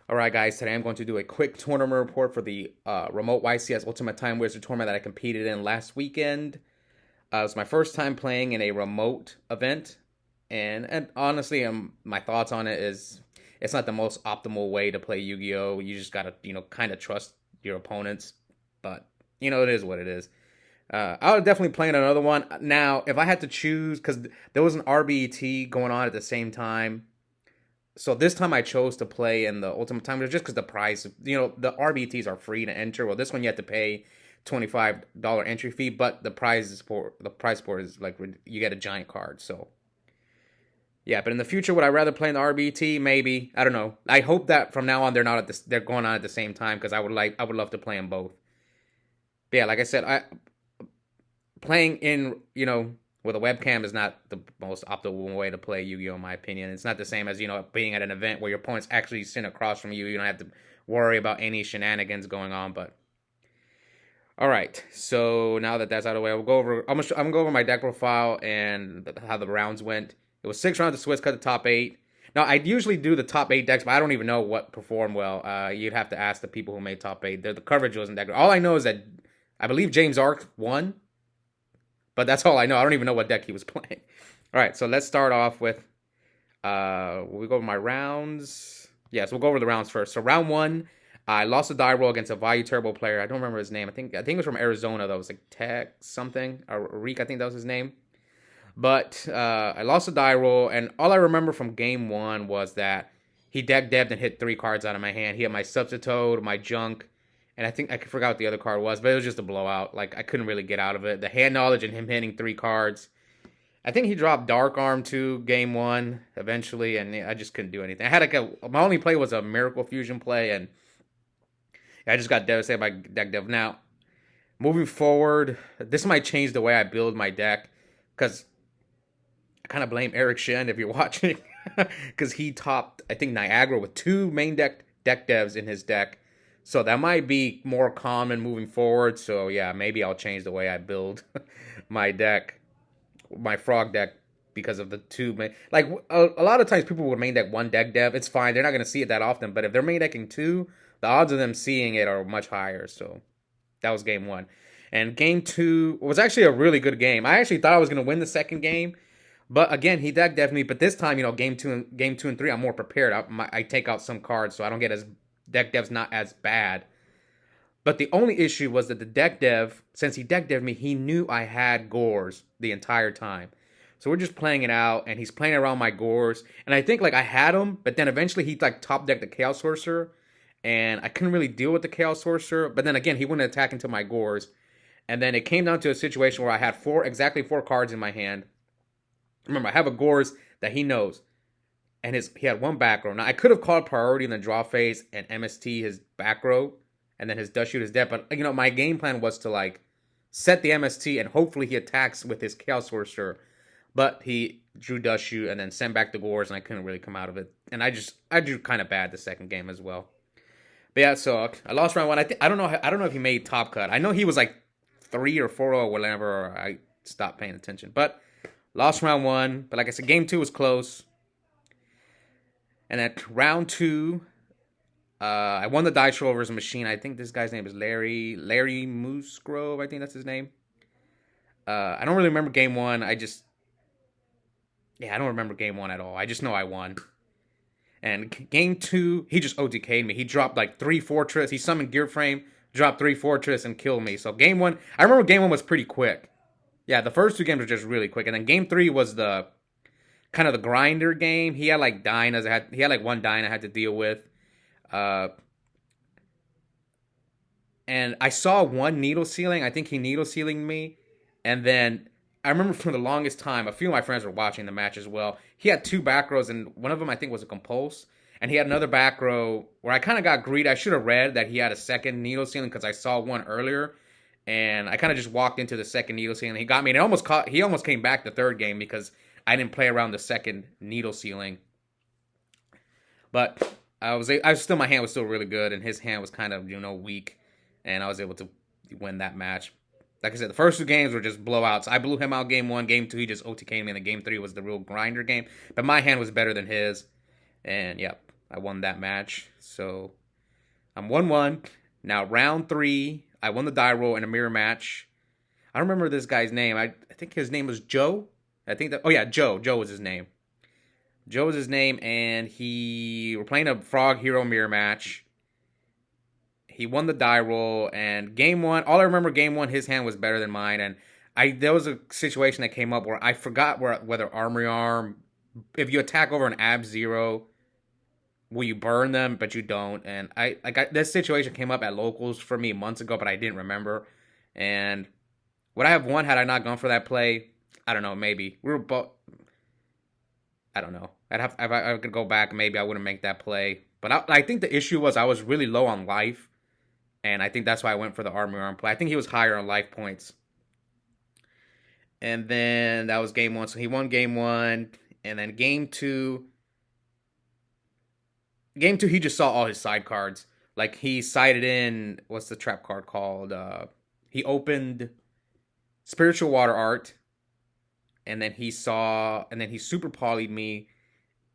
Alright guys, today I'm going to do a quick tournament report for the remote YCS Ultimate Time Wizard tournament that I competed in last weekend. It was my first time playing in a remote event, and honestly, my thoughts on it is it's not the most optimal way to play Yu-Gi-Oh! You just gotta, kind of trust your opponents, but, it is what it is. I would definitely play in another one. Now, if I had to choose, because there was an RBET going on at the same time, so this time I chose to play in the Ultimate Time just because the price, the RBTs are free to enter. Well, this one you have to pay $25 entry fee, but the price for it is like you get a giant card. So yeah, but in the future, would I rather play in the RBT? Maybe, I don't know. I hope that from now on they're going on at the same time because I would love to play them both. But yeah, like I said, I playing in with a webcam is not the most optimal way to play Yu-Gi-Oh! In my opinion. It's not the same as being at an event where your opponent's actually sitting across from you. You don't have to worry about any shenanigans going on. But all right, so now that that's out of the way, I'm gonna go over my deck profile and how the rounds went. It was 6 rounds of Swiss, cut the top 8. Now I usually do the top 8 decks, but I don't even know what performed well. You'd have to ask the people who made top 8. The coverage wasn't that good. All I know is that I believe James Ark won. But that's all I know. I don't even know what deck he was playing. All right, so let's start off with, we go over my rounds. Yes, we'll go over the rounds first. So round 1, I lost a die roll against a Value Turbo player. I don't remember his name. I think it was from Arizona. That was like Tech something. Or Reek, I think that was his name. But I lost a die roll, and all I remember from game 1 was that he deck devved and hit 3 cards out of my hand. He had my Substitute, my Junk, and I think I forgot what the other card was, but it was just a blowout. Like, I couldn't really get out of it. The hand knowledge and him hitting 3 cards. I think he dropped Dark Arm 2 game 1 eventually, and I just couldn't do anything. I had my only play was a Miracle Fusion play, and I just got devastated by deck dev. Now, moving forward, this might change the way I build my deck, because I kind of blame Eric Shen if you're watching, because he topped, I think, Niagara with 2 main deck devs in his deck. So that might be more common moving forward. So yeah, maybe I'll change the way I build my deck, my frog deck, because of the 2 main. Like a lot of times people would main deck 1 deck dev. It's fine. They're not going to see it that often. But if they're main decking 2, the odds of them seeing it are much higher. So that was game 1. And game 2 was actually a really good game. I actually thought I was going to win the second game. But again, he deck devved me. But this time, game 2 and 3, I'm more prepared. I take out some cards so I don't get as deck dev's not as bad. But the only issue was that the deck dev, since he deck devved me, he knew I had Gores the entire time. So we're just playing it out, and he's playing around my Gores. And I think, I had him, but then eventually he, top decked the Chaos Sorcerer, and I couldn't really deal with the Chaos Sorcerer. But then again, he wouldn't attack into my Gores. And then it came down to a situation where I had exactly 4 cards in my hand. Remember, I have a Gores that he knows. And he had 1 back row. Now, I could have called priority in the draw phase and MST his back row, and then his Dust Shoot is dead. But, my game plan was to, set the MST, and hopefully he attacks with his Chaos Sorcerer. But he drew Dust Shoot and then sent back the Gores, and I couldn't really come out of it. And I drew kind of bad the second game as well. But yeah, so I lost round 1. I don't know if he made top cut. I know he was 3 or 4-0 whenever I stopped paying attention. But lost round 1. But like I said, game 2 was close. And at round 2, I won the dice roll over his machine. I think this guy's name is Larry Moosegrove. I think that's his name. I don't really remember game 1. I don't remember game 1 at all. I just know I won. And game 2, he just OTK'd me. He dropped 3 Fortress. He summoned Gear Frame, dropped 3 Fortress, and killed me. So game 1, I remember game 1 was pretty quick. Yeah, the first 2 games were just really quick. And then game 3 was the kind of the grinder game. He had Dynas. He had 1 Dyna I had to deal with. And I saw 1 needle sealing. I think he needle sealing me. And then I remember for the longest time, a few of my friends were watching the match as well. He had 2 back rows, and one of them I think was a Compulse. And he had another back row where I kind of got greedy. I should have read that he had a second needle sealing because I saw 1 earlier. And I kind of just walked into the second needle sealing. He got me, and he almost came back the third game because I didn't play around the second needle sealing. But my hand was still really good, and his hand was kind of, weak. And I was able to win that match. Like I said, the first 2 games were just blowouts. I blew him out game 1. Game 2, he just OTK'd me. And the game 3 was the real grinder game. But my hand was better than his. And, yeah. I won that match. So I'm 1-1. Now, round 3, I won the die roll in a mirror match. I don't remember this guy's name. I think his name was Joe. I think that. Oh, yeah, Joe. Joe was his name. Joe was his name, and we're playing a Frog Hero mirror match. He won the die roll, and game 1, all I remember game 1, his hand was better than mine, and there was a situation that came up where I forgot whether Armory Arm, if you attack over an Ab Zero, will you burn them, but you don't, and this situation came up at locals for me months ago, but I didn't remember, and would I have won had I not gone for that play? I don't know, maybe. We were both, I don't know. If I could go back, maybe I wouldn't make that play, but I think the issue was I was really low on life, and I think that's why I went for the Armory Arm play. I think he was higher on life points. And then that was game 1. So he won game 1. And then game 2. Game 2, he just saw all his side cards. Like, he sided in, what's the trap card called? He opened Spiritual Water Art. And then he super polyed me.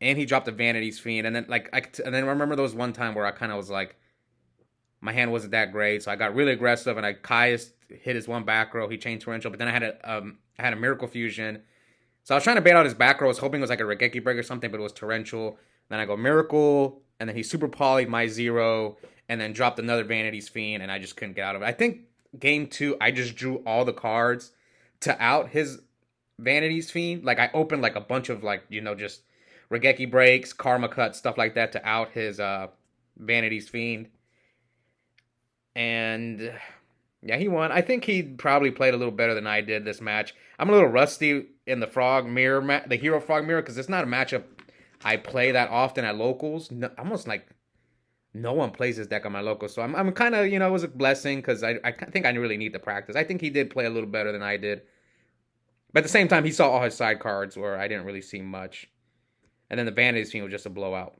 And he dropped a Vanity's Fiend. And then, and then I remember there was one time where I kind of was like, my hand wasn't that great, so I got really aggressive, and Caius hit his one back row. He chained Torrential, but then I had a Miracle Fusion. So I was trying to bait out his back row. I was hoping it was like a Regeki Break or something, but it was Torrential. Then I go Miracle, and then he super polyed my 0, and then dropped another Vanity's Fiend, and I just couldn't get out of it. I think game 2, I just drew all the cards to out his Vanity's Fiend. Like, I opened like a bunch of just Regeki Breaks, Karma Cut, stuff like that to out his Vanity's Fiend. And yeah, he won. I think he probably played a little better than I did this match. I'm a little rusty in the Frog Mirror, the Hero Frog Mirror, because it's not a matchup I play that often at locals. No, almost like no one plays this deck on my locals, so I'm kind of, it was a blessing because I think I really need the practice. I think he did play a little better than I did, but at the same time, he saw all his side cards where I didn't really see much, and then the Vanity's Fiend was just a blowout.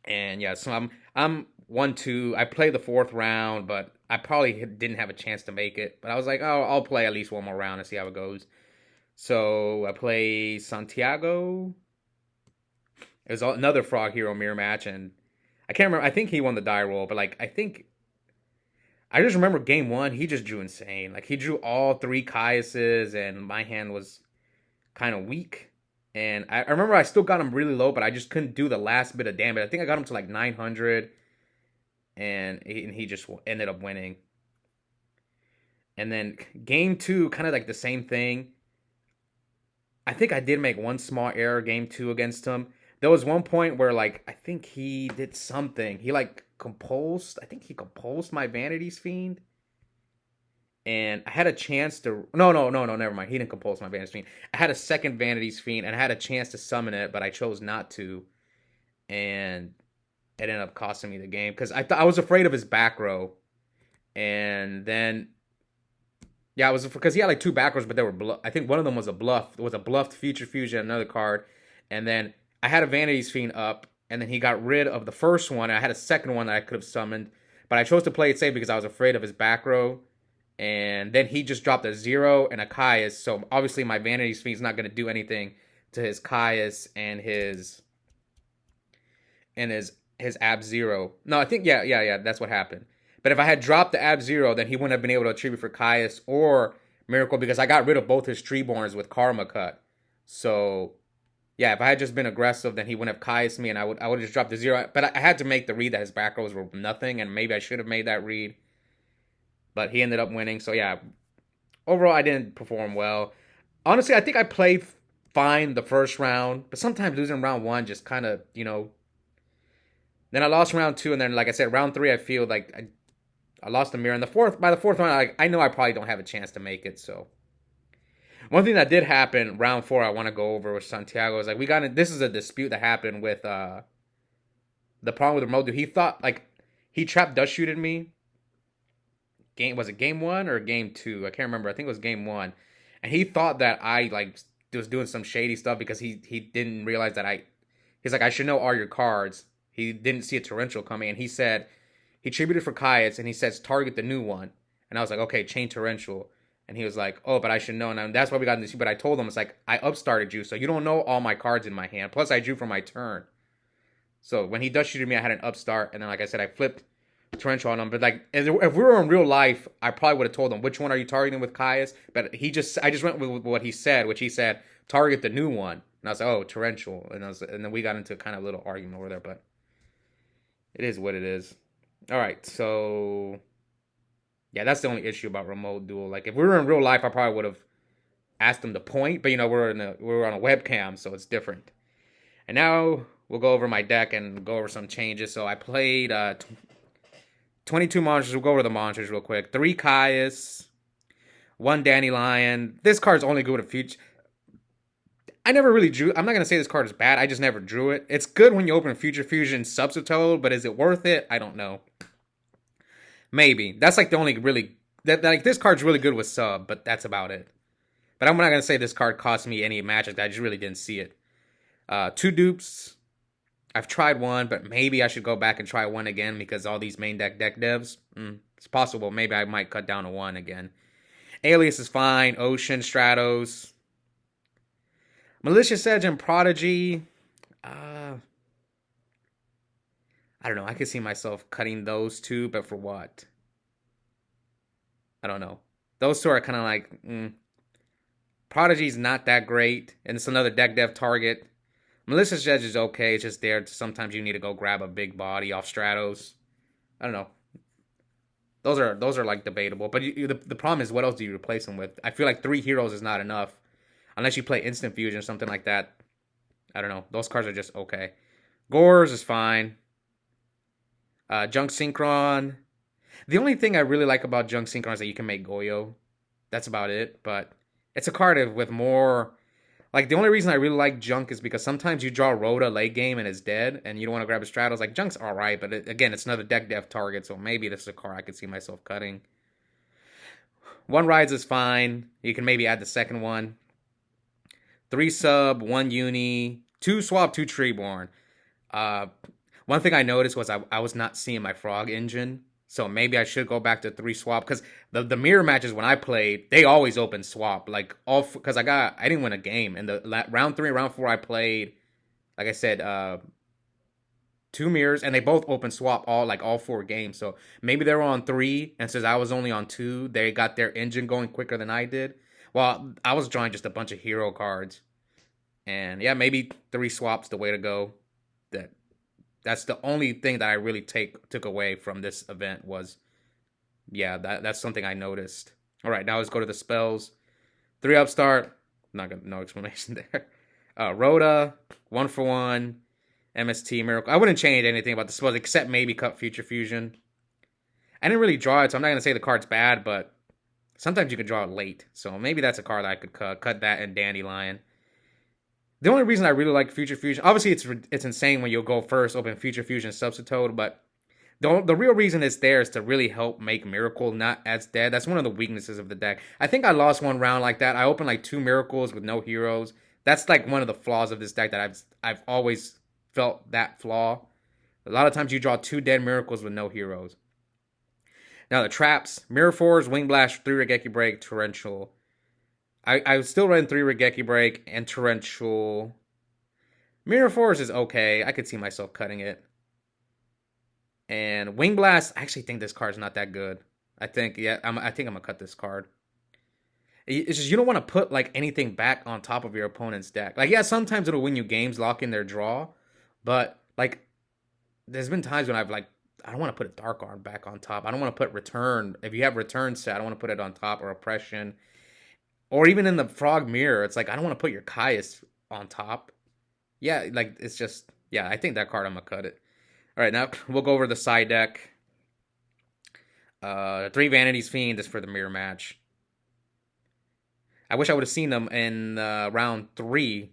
And yeah, so I'm 1-2. I played the 4th round, but I probably didn't have a chance to make it. But I was like, oh, I'll play at least one more round and see how it goes. So I play Santiago. It was another Frog Hero mirror match, and I can't remember. I think he won the die roll, but I just remember game 1, he just drew insane. Like, he drew all 3 Caiuses, and my hand was kind of weak. And I remember I still got him really low, but I just couldn't do the last bit of damage. I think I got him to like 900, and he just ended up winning. And then game 2, kind of like the same thing. I think I did make one small error game 2 against him. There was one point where I think he did something. He compulsed. I think he compulsed my Vanity's Fiend. And I had a chance to... No, never mind. He didn't compulse my Vanity's Fiend. I had a second Vanity's Fiend, and I had a chance to summon it, but I chose not to. And it ended up costing me the game, because I was afraid of his back row. And then... Yeah, it was because he had 2 back rows, but they were... I think one of them was a bluff. It was a bluffed Future Fusion, another card. And then I had a Vanity's Fiend up, and then he got rid of the first one, and I had a second one that I could have summoned. But I chose to play it safe because I was afraid of his back row. And then he just dropped a 0 and a Caius. So obviously my Vanity's Fiend's not going to do anything to his Caius and his Ab 0. No, I think, yeah, that's what happened. But if I had dropped the Ab 0, then he wouldn't have been able to attribute for Caius or Miracle, because I got rid of both his Treeborns with Karma Cut. So yeah, if I had just been aggressive, then he wouldn't have Caius me, and I would have just dropped the 0. But I had to make the read that his back rows were nothing, and maybe I should have made that read. But he ended up winning. So yeah, overall I didn't perform well. Honestly, I think I played fine the first round, but sometimes losing round 1 just kind of, Then I lost round 2, and then like I said, round 3 I feel like I lost the mirror. And by the fourth round, I know I probably don't have a chance to make it. So one thing that did happen round 4, I want to go over with Santiago is this is a dispute that happened with the problem with remote dude. He thought he trapped dust shooted me. Was it game 1 or game 2? I can't remember. I think it was game 1. And he thought that I was doing some shady stuff because he didn't realize that he's like, I should know all your cards. He didn't see a torrential coming, and he said he tributed for Caius, and he says target the new one. And I was like, okay, chain torrential. And he was like, oh, but I should know. And that's why we got in this. But I told him, it's like, I upstarted you, so you don't know all my cards in my hand. Plus, I drew for my turn. So when he Dutch shooted me, I had an upstart, and then like I said, I flipped torrential on him. But like if we were in real life, I probably would have told him which one are you targeting with Caius. But I just went with what he said, which he said target the new one, and I was like, oh, torrential, and then we got into kind of a little argument over there. But it is what it is. All right, so yeah, that's the only issue about remote duel. Like if we were in real life, I probably would have asked him to point, but we're on a webcam, so it's different. And now we'll go over my deck and go over some changes. So I played 22 monsters. We'll go over the monsters real quick. 3 Caius, 1 Dandelion. This card's only good with a future. I never really drew. I'm not gonna say this card is bad. I just never drew it. It's good when you open Future Fusion Substitute, but is it worth it? I don't know. Maybe that's like the only really that like this card's really good with sub, but that's about it. But I'm not gonna say this card cost me any magic. I just really didn't see it. 2 dupes. I've tried one, but maybe I should go back and try one again because all these main deck devs. It's possible. Maybe I might cut down to 1 again. Alias is fine. Ocean, Stratos. Malicious Edge and Prodigy. I don't know. I could see myself cutting those 2, but for what? I don't know. Those 2 are kind of like... Prodigy's not that great, and it's another deck dev target. Malicious Edge is okay. It's just there. Sometimes you need to go grab a big body off Stratos. I don't know. Those are like debatable. But the problem is, what else do you replace them with? I feel like 3 heroes is not enough. Unless you play Instant Fusion or something like that. I don't know. Those cards are just okay. Gores is fine. Junk Synchron. The only thing I really like about Junk Synchron is that you can make Goyo. That's about it. But it's a card with more... Like, the only reason I really like Junk is because sometimes you draw Rhoda late game and it's dead, and you don't want to grab a Stratos. Like, Junk's alright, but again, it's another deck dev target, so maybe this is a card I could see myself cutting. 1 Rides is fine. You can maybe add the second one. 3 sub, 1 uni, 2 swap, 2 Treeborn. One thing I noticed was I was not seeing my Frog engine. So maybe I should go back to 3 swap, because the mirror matches when I played, they always open swap. Like because I didn't win a game in the round 3, round 4 I played. Like I said, 2 mirrors, and they both open swap all 4 games. So maybe they were on 3, and since I was only on 2, they got their engine going quicker than I did. Well, I was drawing just a bunch of hero cards, and yeah, maybe 3 swaps the way to go. That's the only thing that I really took away from this event was, yeah, that's something I noticed. All right, now let's go to the spells. 3 upstart, no explanation there. Rhoda, 1 for 1, MST, Miracle. I wouldn't change anything about the spells except maybe cut Future Fusion. I didn't really draw it, so I'm not going to say the card's bad, but sometimes you can draw it late. So maybe that's a card that I could cut that and Dandelion. The only reason I really like Future Fusion, obviously it's insane when you'll go first, open Future Fusion Substitute, but the real reason it's there is to really help make Miracle not as dead. That's one of the weaknesses of the deck. I think I lost 1 round like that. I opened like 2 Miracles with no heroes. That's like one of the flaws of this deck that I've always felt that flaw. A lot of times you draw 2 dead Miracles with no heroes. Now the traps, Mirror Force, Wing Blast, 3 Regeki Break, Torrential. I still run 3 Regeki Break and Torrential. Mirror Force is okay. I could see myself cutting it. And Wing Blast, I actually think this card's not that good. I think I'm gonna cut this card. It's just you don't want to put like anything back on top of your opponent's deck. Like, yeah, sometimes it'll win you games, lock in their draw, but like there's been times when I don't want to put a Dark Arm back on top. I don't want to put Return. If you have Return set, I don't want to put it on top, or Oppression. Or even in the Frog Mirror, it's like, I don't want to put your Caius on top. Yeah, like, it's just... Yeah, I think that card, I'm going to cut it. All right, now we'll go over the side deck. 3 Vanity's Fiend is for the mirror match. I wish I would have seen them in round 3.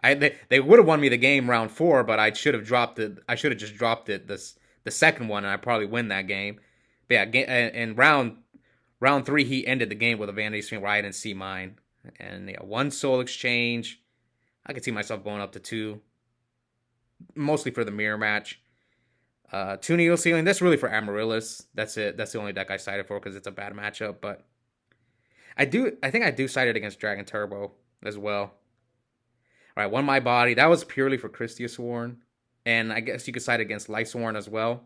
They would have won me the game round 4, but I should have dropped it. I should have just dropped it the second one, and I probably win that game. But yeah, in round 3, he ended the game with a Vanity's Fiend where I didn't see mine. And yeah, 1 Soul Exchange. I could see myself going up to 2. Mostly for the mirror match. 2 Needle Ceiling. That's really for Amaryllis. That's it. That's the only deck I cited for because it's a bad matchup. But I think I do cite it against Dragon Turbo as well. All right, 1 My Body. That was purely for Christia Sworn. And I guess you could side against Lysorn as well.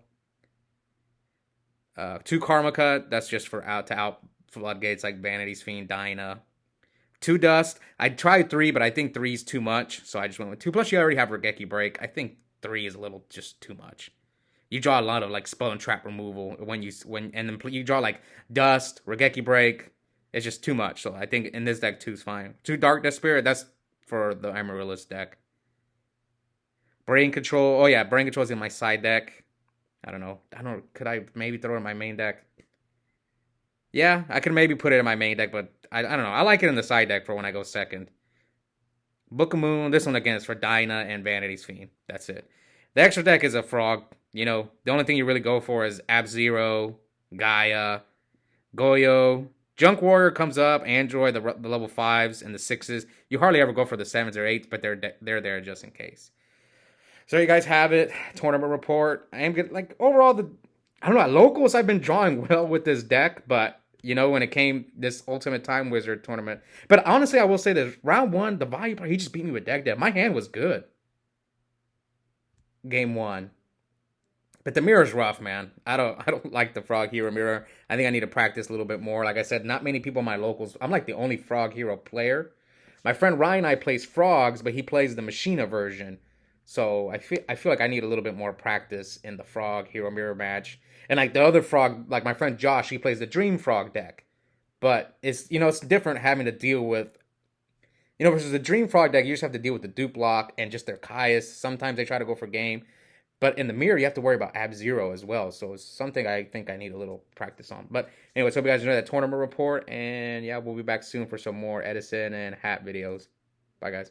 2 Karma Cut, that's just for out floodgates like Vanity's Fiend, Dinah. 2 Dust, I tried 3, but I think 3 is too much, so I just went with 2. Plus, you already have Regeki Break. I think 3 is a little just too much. You draw a lot of like spell and trap removal and then you draw like Dust, Regeki Break. It's just too much. So I think in this deck 2 is fine. 2 Dark Death Spirit, that's for the Amaryllis deck. Brain Control. Oh yeah, Brain Control is in my side deck. I don't know. Could I maybe throw it in my main deck? Yeah, I could maybe put it in my main deck, but I don't know. I like it in the side deck for when I go second. Book of Moon. This one again is for Dinah and Vanity's Fiend. That's it. The extra deck is a frog. You know, the only thing you really go for is Ab-Zero, Gaia, Goyo. Junk Warrior comes up, Android, the level 5s and the 6s. You hardly ever go for the 7s or 8s, but they're there just in case. So you guys have it. Tournament report. I am getting, like, overall, I don't know, at locals, I've been drawing well with this deck, but, you know, when it came, this Ultimate Time Wizard tournament. But honestly, I will say this. Round 1, the value player, he just beat me with deck depth. My hand was good. Game 1. But the mirror's rough, man. I don't like the Frog Hero mirror. I think I need to practice a little bit more. Like I said, not many people in my locals. I'm like the only Frog Hero player. My friend Ryan and I plays Frogs, but he plays the Machina version. So I feel like I need a little bit more practice in the Frog Hero mirror match. And like the other Frog, like my friend Josh, he plays the Dream Frog deck. But it's, you know, it's different having to deal with, you know, versus the Dream Frog deck, you just have to deal with the dupe lock and just their Caius. Sometimes they try to go for game. But in the mirror, you have to worry about Ab-Zero as well. So it's something I think I need a little practice on. But anyways, hope you guys enjoyed that tournament report. And yeah, we'll be back soon for some more Edison and hat videos. Bye, guys.